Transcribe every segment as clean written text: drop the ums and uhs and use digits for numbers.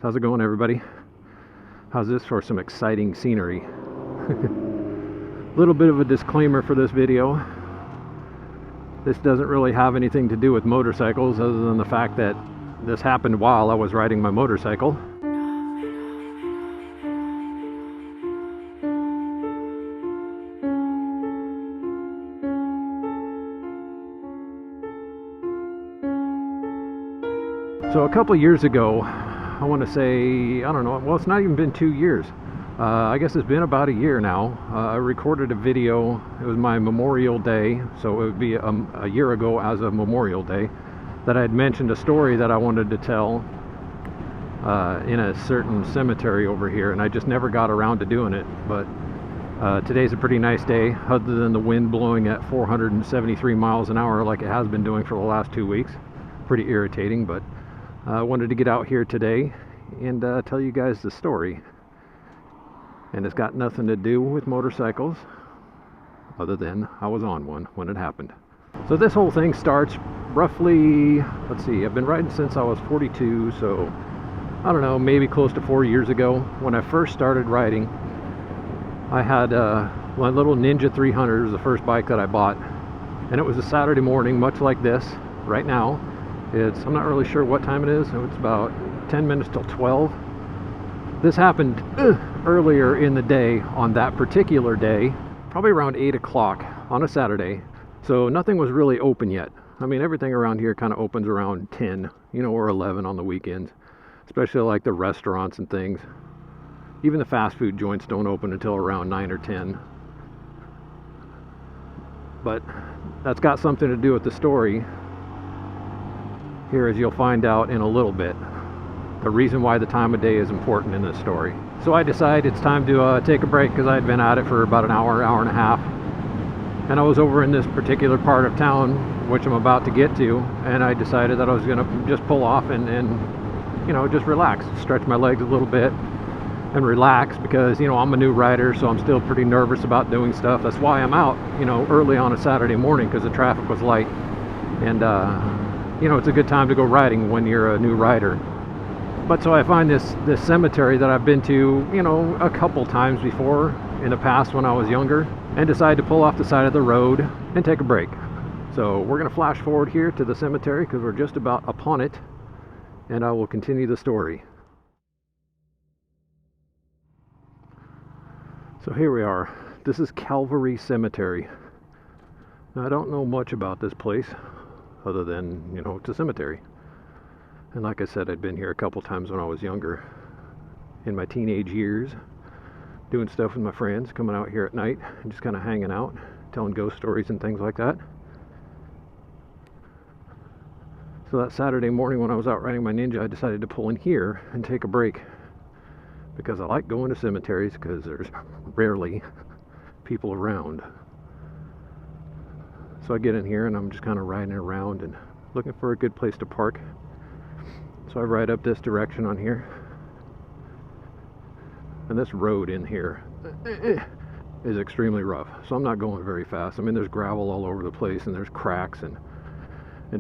How's it going, everybody? How's this for some exciting scenery? Little bit of a disclaimer for this video. This doesn't really have anything to do with motorcycles other than the fact that this happened while I was riding my motorcycle. So a couple years ago, I want to say, I don't know, well, it's not even been 2 years. I guess it's been about a year now. I recorded a video. It was my Memorial Day, so it would be a year ago as of Memorial Day, that I had mentioned a story that I wanted to tell in a certain cemetery over here, and I just never got around to doing it. But today's a pretty nice day, other than the wind blowing at 473 miles an hour like it has been doing for the last 2 weeks. Pretty irritating, but I wanted to get out here today and tell you guys the story. And it's got nothing to do with motorcycles, other than I was on one when it happened. So this whole thing starts roughly, let's see, I've been riding since I was 42, so I don't know, maybe close to 4 years ago. When I first started riding, I had my little Ninja 300. It was the first bike that I bought, and it was a Saturday morning, much like this right now. I'm not really sure what time it is. It's about 10 minutes till 12. This happened earlier in the day on that particular day, probably around 8 o'clock on a Saturday. So nothing was really open yet. I mean, everything around here kind of opens around 10, or 11 on the weekends, especially like the restaurants and things. Even the fast food joints don't open until around 9 or 10. But that's got something to do with the story here, as you'll find out in a little bit. The reason why the time of day is important in this story. So I decided it's time to take a break, because I had been at it for about an hour and a half. And I was over in this particular part of town, which I'm about to get to, and I decided that I was going to just pull off and just relax, stretch my legs a little bit and relax, because, I'm a new rider, so I'm still pretty nervous about doing stuff. That's why I'm out, early on a Saturday morning, because the traffic was light. And, it's a good time to go riding when you're a new rider. But so I find this cemetery that I've been to, a couple times before in the past when I was younger, and decide to pull off the side of the road and take a break. So we're going to flash forward here to the cemetery, because we're just about upon it, and I will continue the story. So here we are. This is Calvary Cemetery. Now, I don't know much about this place, other than, it's a cemetery. And like I said, I'd been here a couple times when I was younger, in my teenage years, doing stuff with my friends, coming out here at night and just kind of hanging out, telling ghost stories and things like that. So that Saturday morning when I was out riding my Ninja, I decided to pull in here and take a break, because I like going to cemeteries, because there's rarely people around. So I get in here and I'm just kind of riding around and looking for a good place to park. So I ride up this direction on here, and this road in here is extremely rough, so I'm not going very fast. I mean, there's gravel all over the place, and there's cracks and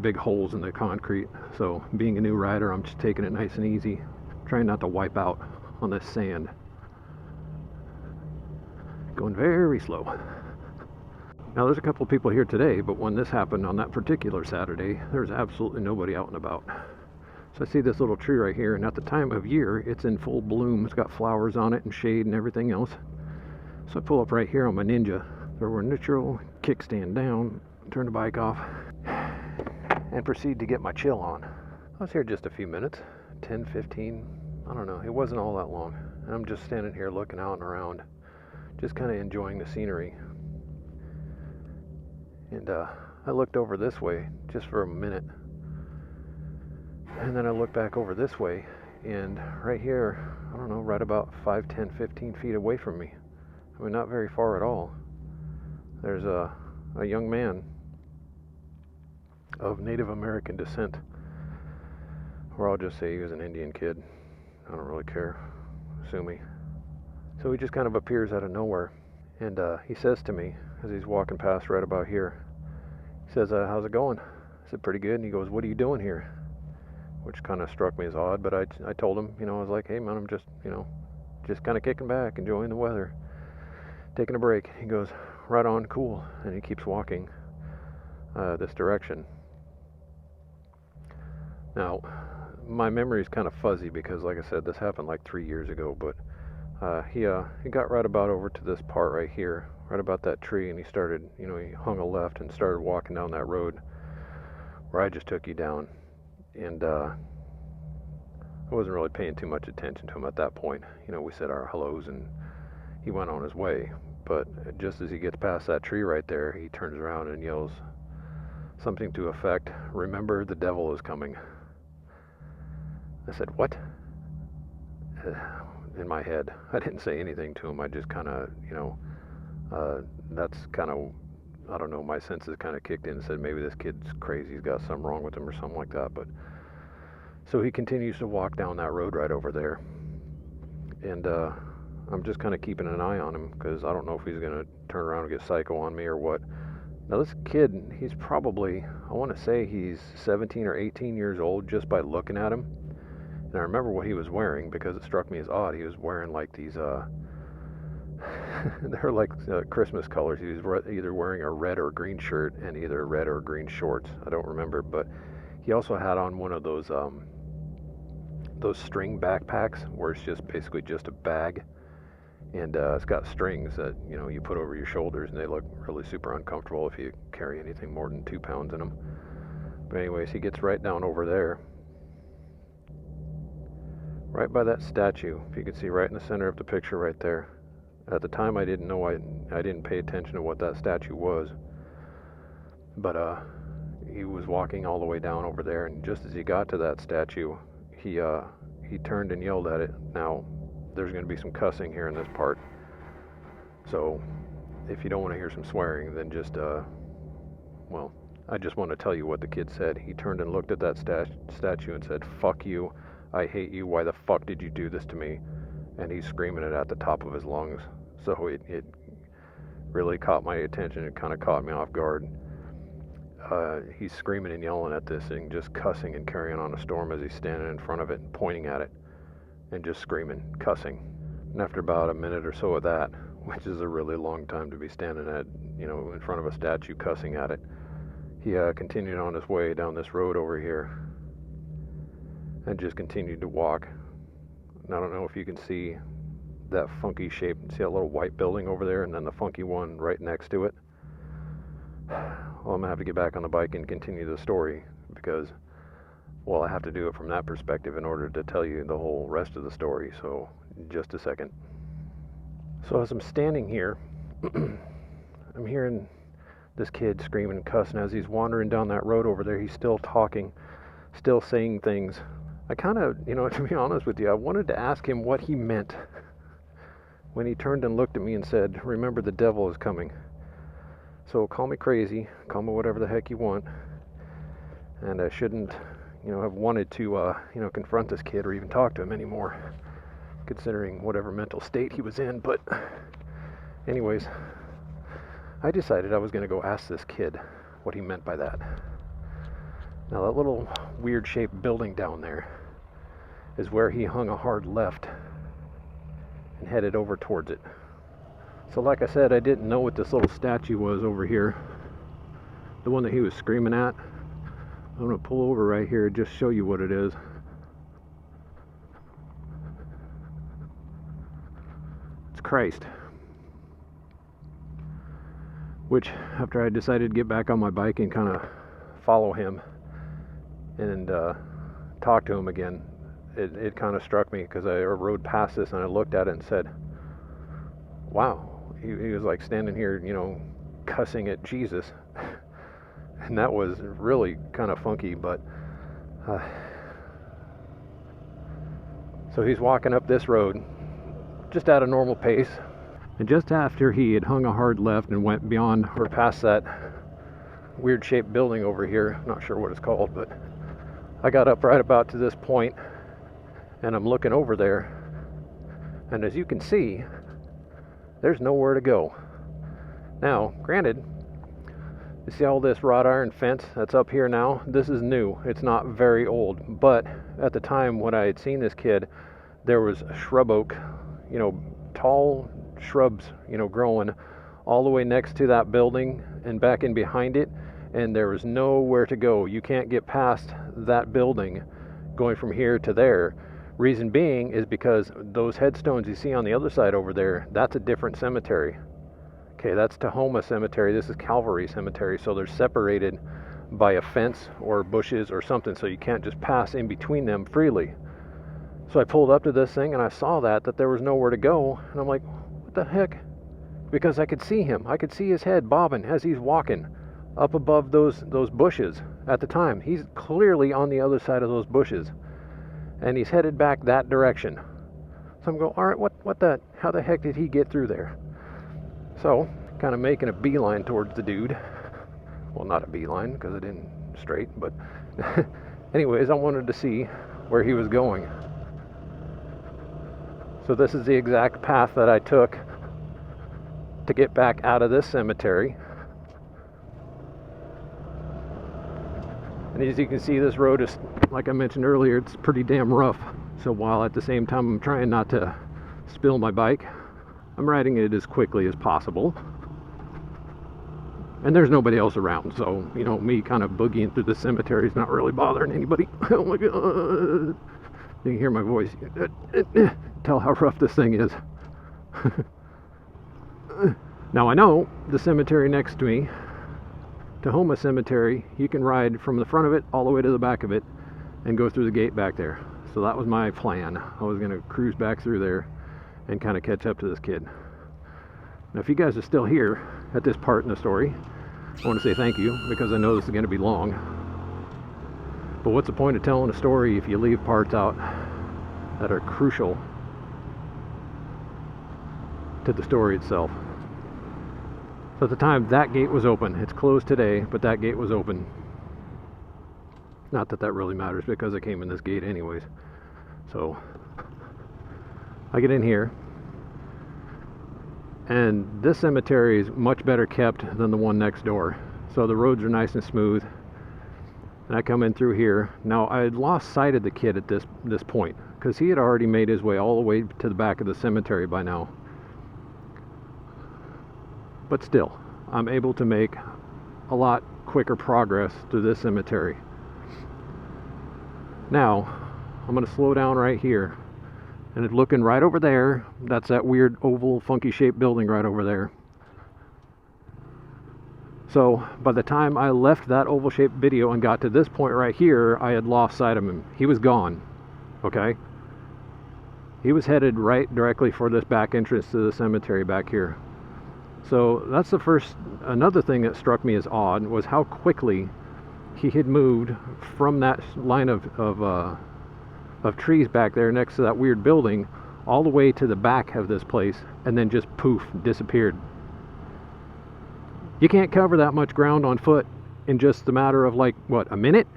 big holes in the concrete. So being a new rider, I'm just taking it nice and easy, trying not to wipe out on this sand. Going very slow. Now, there's a couple of people here today, but when this happened on that particular Saturday, there's absolutely nobody out and about. So I see this little tree right here, and at the time of year, it's in full bloom. It's got flowers on it and shade and everything else. So I pull up right here on my Ninja, throw a neutral, kickstand down, turn the bike off, and proceed to get my chill on. I was here just a few minutes, 10, 15, I don't know. It wasn't all that long. And I'm just standing here looking out and around, just kind of enjoying the scenery. And I looked over this way just for a minute, and then I looked back over this way, and right here, I don't know, right about 5, 10, 15 feet away from me, I mean, not very far at all, there's a young man of Native American descent, or I'll just say he was an Indian kid. I don't really care, sue me. So he just kind of appears out of nowhere, and he says to me, as he's walking past right about here, he says, how's it going? I said, pretty good. And he goes, what are you doing here? which kind of struck me as odd, but I told him, I was like, hey man, I'm just, just kind of kicking back, enjoying the weather, taking a break. He goes, right on, cool, and he keeps walking this direction. Now, my memory is kind of fuzzy because, like I said, this happened like 3 years ago, but he got right about over to this part right here, right about that tree, and he started, he hung a left and started walking down that road where I just took you down. And I wasn't really paying too much attention to him at that point. We said our hellos and he went on his way. But just as he gets past that tree right there, he turns around and yells something to effect, "Remember, the devil is coming." I said, "What?" In my head. I didn't say anything to him. I just kind of, that's kind of, I don't know, my senses kind of kicked in and said, maybe this kid's crazy, he's got something wrong with him or something like that. But so he continues to walk down that road right over there, and I'm just kind of keeping an eye on him because I don't know if he's going to turn around and get psycho on me or what. Now this kid, he's probably, I want to say he's 17 or 18 years old just by looking at him. And I remember what he was wearing because it struck me as odd. He was wearing like these they're like Christmas colors. He was either wearing a red or green shirt and either red or green shorts. I don't remember, but he also had on one of those string backpacks where it's just basically just a bag, and it's got strings that you put over your shoulders, and they look really super uncomfortable if you carry anything more than 2 pounds in them. But anyways, he gets right down over there, right by that statue. If you can see right in the center of the picture right there. At the time, I didn't know, I didn't pay attention to what that statue was, but he was walking all the way down over there, and just as he got to that statue, he turned and yelled at it. Now, there's going to be some cussing here in this part, so if you don't want to hear some swearing, then just well, I just want to tell you what the kid said. He turned and looked at that statue and said, "Fuck you, I hate you, why the fuck did you do this to me?" And he's screaming it at the top of his lungs. So it really caught my attention. It kind of caught me off guard. He's screaming and yelling at this thing, just cussing and carrying on a storm as he's standing in front of it and pointing at it and just screaming, cussing. And after about a minute or so of that, which is a really long time to be standing at, in front of a statue cussing at it, he continued on his way down this road over here and just continued to walk. And I don't know if you can see that funky shape. See that little white building over there, and then the funky one right next to it? Well, I'm going to have to get back on the bike and continue the story because, well, I have to do it from that perspective in order to tell you the whole rest of the story. So, just a second. So as I'm standing here, I'm hearing this kid screaming and cussing as he's wandering down that road over there. He's still talking, still saying things. I kind of, to be honest with you, I wanted to ask him what he meant when he turned and looked at me and said, "Remember, the devil is coming." So call me crazy, call me whatever the heck you want, and I shouldn't, have wanted to, confront this kid or even talk to him anymore, considering whatever mental state he was in. But anyways, I decided I was going to go ask this kid what he meant by that. Now that little weird shaped building down there is where he hung a hard left and headed over towards it. So like I said, I didn't know what this little statue was over here, the one that he was screaming at. I'm going to pull over right here and just show you what it is. It's Christ. Which, after I decided to get back on my bike and kind of follow him and talk to him again, it kind of struck me because I rode past this and I looked at it and said, wow, he was like standing here, cussing at Jesus. And that was really kind of funky, but so he's walking up this road just at a normal pace, and just after he had hung a hard left and went beyond or past that weird shaped building over here, not sure what it's called, but I got up right about to this point and I'm looking over there, and as you can see, there's nowhere to go. Now, granted, You see all this wrought iron fence that's up here now? This is new. It's not very old. But at the time when I had seen this kid, there was shrub oak, tall shrubs, growing all the way next to that building and back in behind it. And there was nowhere to go. You can't get past that building going from here to there. Reason being is because those headstones you see on the other side over there, that's a different cemetery. Okay, that's Tahoma Cemetery. This is Calvary Cemetery. So they're separated by a fence or bushes or something, so you can't just pass in between them freely. So I pulled up to this thing and I saw that there was nowhere to go. And I'm like, what the heck? Because I could see him. I could see his head bobbing as he's walking up above those bushes at the time. He's clearly on the other side of those bushes. And he's headed back that direction. So I'm going, all right, how the heck did he get through there? So, kind of making a beeline towards the dude. Well, not a beeline, because I didn't straight, but anyways, I wanted to see where he was going. So this is the exact path that I took to get back out of this cemetery. And as you can see, this road is, like I mentioned earlier, it's pretty damn rough. So while at the same time I'm trying not to spill my bike, I'm riding it as quickly as possible. And there's nobody else around, so, me kind of boogieing through the cemetery is not really bothering anybody. Oh my God. You can hear my voice. Tell how rough this thing is. Now I know the cemetery next to me, Tahoma Cemetery, you can ride from the front of it all the way to the back of it and go through the gate back there. So that was my plan. I was going to cruise back through there and kind of catch up to this kid. Now if you guys are still here at this part in the story, I want to say thank you, because I know this is going to be long. But what's the point of telling a story if you leave parts out that are crucial to the story itself? So at the time, that gate was open. It's closed today, but that gate was open. Not that that really matters, because I came in this gate anyways. So I get in here, and this cemetery is much better kept than the one next door. So the roads are nice and smooth. And I come in through here. Now I had lost sight of the kid at this point, because he had already made his way all the way to the back of the cemetery by now. But still, I'm able to make a lot quicker progress through this cemetery. Now, I'm going to slow down right here. And it's looking right over there. That's that weird oval, funky shaped building right over there. So, by the time I left that oval shaped video and got to this point right here, I had lost sight of him. He was gone. Okay? He was headed right directly for this back entrance to the cemetery back here. So that's another thing that struck me as odd was how quickly he had moved from that line of trees back there next to that weird building all the way to the back of this place, and then just poof, disappeared. You can't cover that much ground on foot in just the matter of like, what, a minute?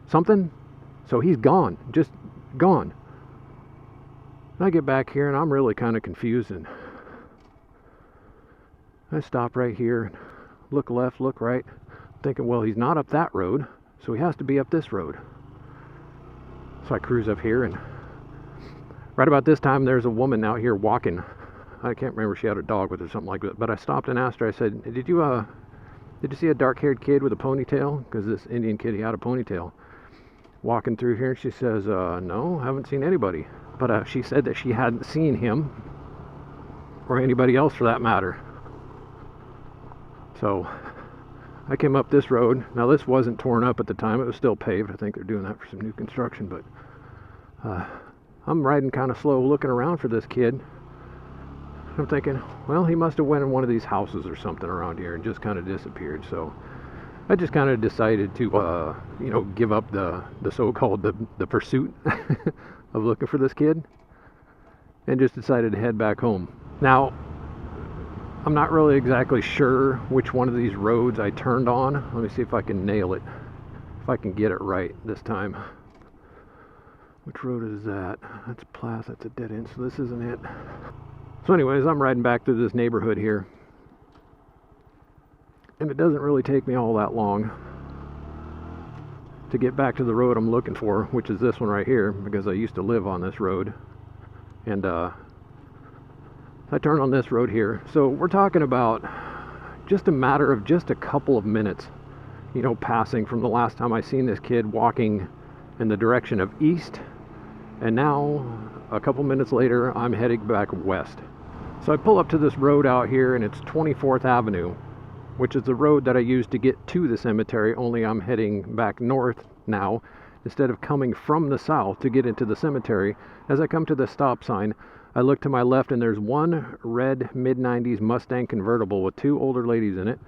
Something? So he's gone, just gone. And I get back here and I'm really kind of confused, and I stop right here, look left, look right, thinking, well, he's not up that road, so he has to be up this road. So I cruise up here, and right about this time, there's a woman out here walking. I can't remember if she had a dog with her or something like that, but I stopped and asked her, I said, did you see a dark-haired kid with a ponytail? Because this Indian kid, he had a ponytail. Walking through here, and she says, no, haven't seen anybody. But she said that she hadn't seen him, or anybody else for that matter. So I came up this road. Now this wasn't torn up at the time, it was still paved. I think they're doing that for some new construction, but I'm riding kind of slow looking around for this kid. I'm thinking, well, he must have went in one of these houses or something around here and just kind of disappeared. So I just kind of decided to give up the so-called the pursuit of looking for this kid, and just decided to head back home. Now I'm not really exactly sure which one of these roads I turned on. Let me see if I can nail it. If I can get it right this time. Which road is that? That's Plath, that's a dead end, so this isn't it. So anyways, I'm riding back through this neighborhood here. And it doesn't really take me all that long to get back to the road I'm looking for, which is this one right here, because I used to live on this road. And I turn on this road here. So we're talking about just a matter of just a couple of minutes, you know, passing from the last time I seen this kid walking in the direction of east, and now a couple minutes later I'm heading back west. So I pull up to this road out here, and it's 24th Avenue, which is the road that I used to get to the cemetery, only I'm heading back north now instead of coming from the south to get into the cemetery. As I come to the stop sign, I look to my left, and there's one red mid-90s Mustang convertible with two older ladies in it.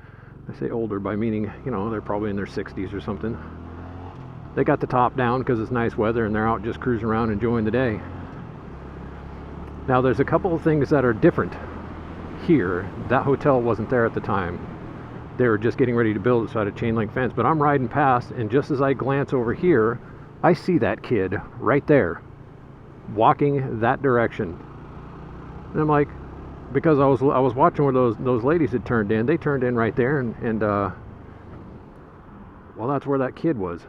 I say older by meaning, you know, they're probably in their 60s or something. They got the top down because it's nice weather, and they're out just cruising around enjoying the day. Now there's a couple of things that are different here. That hotel wasn't there at the time. They were just getting ready to build it, so I had a chain link fence. But I'm riding past, and just as I glance over here, I see that kid right there walking that direction. And I'm like, because I was watching where those ladies had turned in. They turned in right there, and well, that's where that kid was.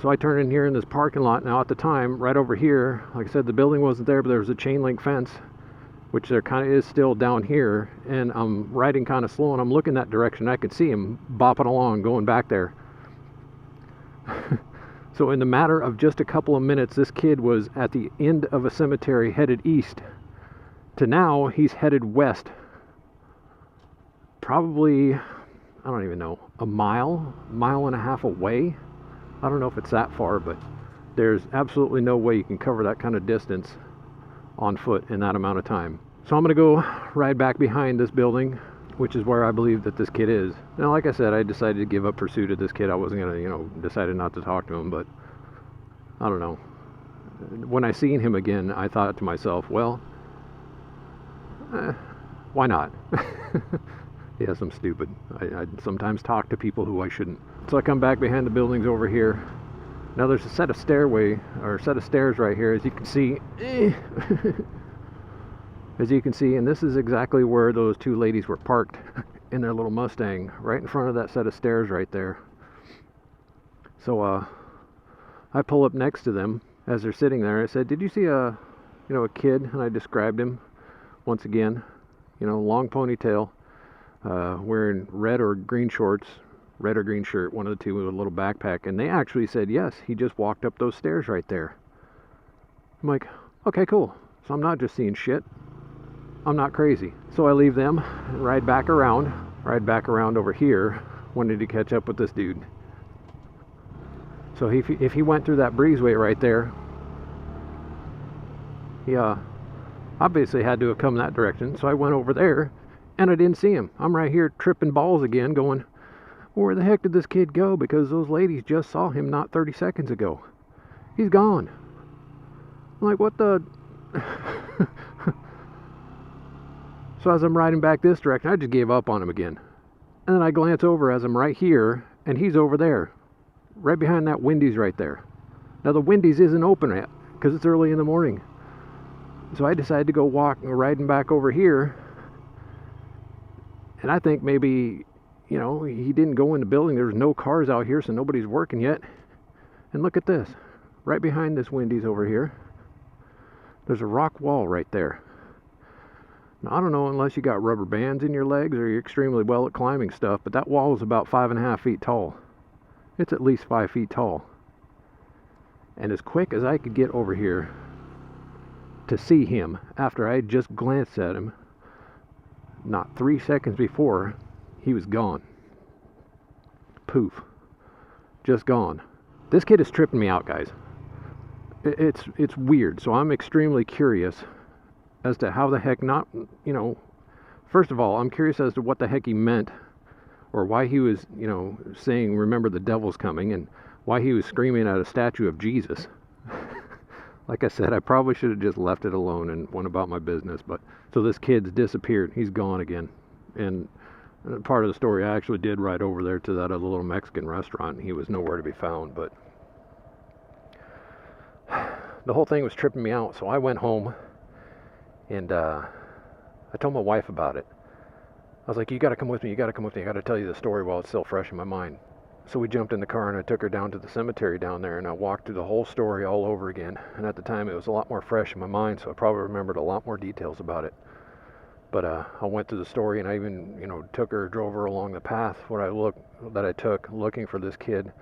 So I turned in here in this parking lot. Now at the time, right over here, like I said, the building wasn't there, but there was a chain link fence, which there kind of is still down here. And I'm riding kind of slow, and I'm looking that direction. I could see him bopping along, going back there. So in the matter of just a couple of minutes, this kid was at the end of a cemetery headed east, to now he's headed west. Probably, I don't even know, a mile and a half away. I don't know if it's that far, but there's absolutely no way you can cover that kind of distance on foot in that amount of time. So I'm going to go ride back behind this building, which is where I believe that this kid is. Now, like I said, I decided to give up pursuit of this kid. I wasn't going to, you know, decided not to talk to him, but I don't know. When I seen him again, I thought to myself, well, why not? Yes, I'm stupid. I sometimes talk to people who I shouldn't. So I come back behind the buildings over here. Now there's a set of stairs right here, as you can see. As you can see, and this is exactly where those two ladies were parked in their little Mustang, right in front of that set of stairs right there. So I pull up next to them as they're sitting there. I said, "Did you see a kid?" And I described him once again. You know, long ponytail, wearing red or green shorts, red or green shirt, one of the two, with a little backpack. And they actually said, yes, he just walked up those stairs right there. I'm like, okay, cool. So I'm not just seeing shit. I'm not crazy. So I leave them and ride back around over here, wanted to catch up with this dude. So if he went through that breezeway right there, he obviously had to have come that direction. So I went over there, and I didn't see him. I'm right here tripping balls again, going, where the heck did this kid go? Because those ladies just saw him not 30 seconds ago. He's gone. I'm like, what the... So as I'm riding back this direction, I just gave up on him again. And then I glance over as I'm right here, and he's over there, right behind that Wendy's right there. Now the Wendy's isn't open yet, because it's early in the morning. So I decided to go riding back over here. And I think maybe, you know, he didn't go in the building. There's no cars out here, so nobody's working yet. And look at this. Right behind this Wendy's over here, there's a rock wall right there. Now, I don't know unless you got rubber bands in your legs or you're extremely well at climbing stuff, but that wall is about 5.5 feet tall. It's at least 5 feet tall. And as quick as I could get over here to see him after I had just glanced at him, not 3 seconds before, he was gone. Poof. Just gone. This kid is tripping me out, guys. It's weird, so I'm extremely curious as to how the heck not, you know, first of all, I'm curious as to what the heck he meant, or why he was, you know, saying, remember the devil's coming, and why he was screaming at a statue of Jesus. Like I said, I probably should have just left it alone and went about my business, but, so this kid's disappeared. He's gone again. And part of the story, I actually did ride over there to that other little Mexican restaurant, and he was nowhere to be found, but the whole thing was tripping me out, so I went home, and I told my wife about it. I was like, you got to come with me, you got to come with me. I got to tell you the story while it's still fresh in my mind. So we jumped in the car and I took her down to the cemetery down there and I walked through the whole story all over again. And at the time it was a lot more fresh in my mind, so I probably remembered a lot more details about it. But I went through the story and I even, took her, drove her along the path that I took looking for this kid,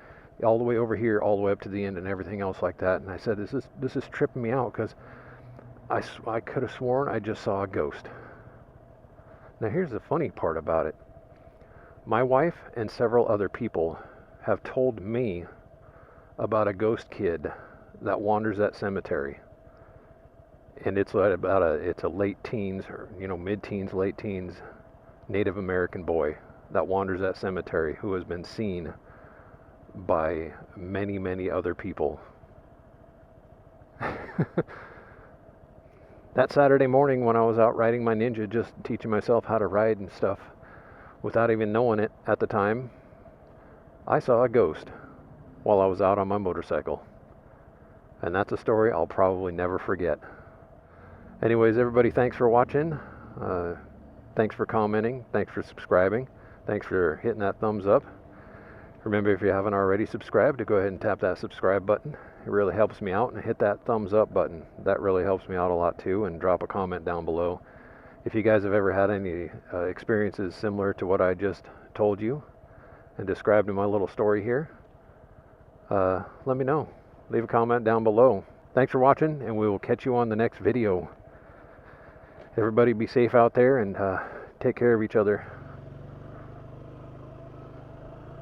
all the way over here, all the way up to the end and everything else like that. And I said, this is tripping me out because I could have sworn I just saw a ghost. Now here's the funny part about it. My wife and several other people have told me about a ghost kid that wanders that cemetery. And it's a late teens or mid-teens, late teens Native American boy that wanders that cemetery who has been seen by many, many other people. That Saturday morning when I was out riding my Ninja, just teaching myself how to ride and stuff without even knowing it at the time, I saw a ghost while I was out on my motorcycle. And that's a story I'll probably never forget. Anyways, everybody, thanks for watching. Thanks for commenting. Thanks for subscribing. Thanks for hitting that thumbs up. Remember, if you haven't already subscribed, to go ahead and tap that subscribe button. It really helps me out. And hit that thumbs up button. That really helps me out a lot too. And drop a comment down below. If you guys have ever had any experiences similar to what I just told you and described in my little story here, let me know. Leave a comment down below. Thanks for watching, and we will catch you on the next video. Everybody be safe out there and take care of each other.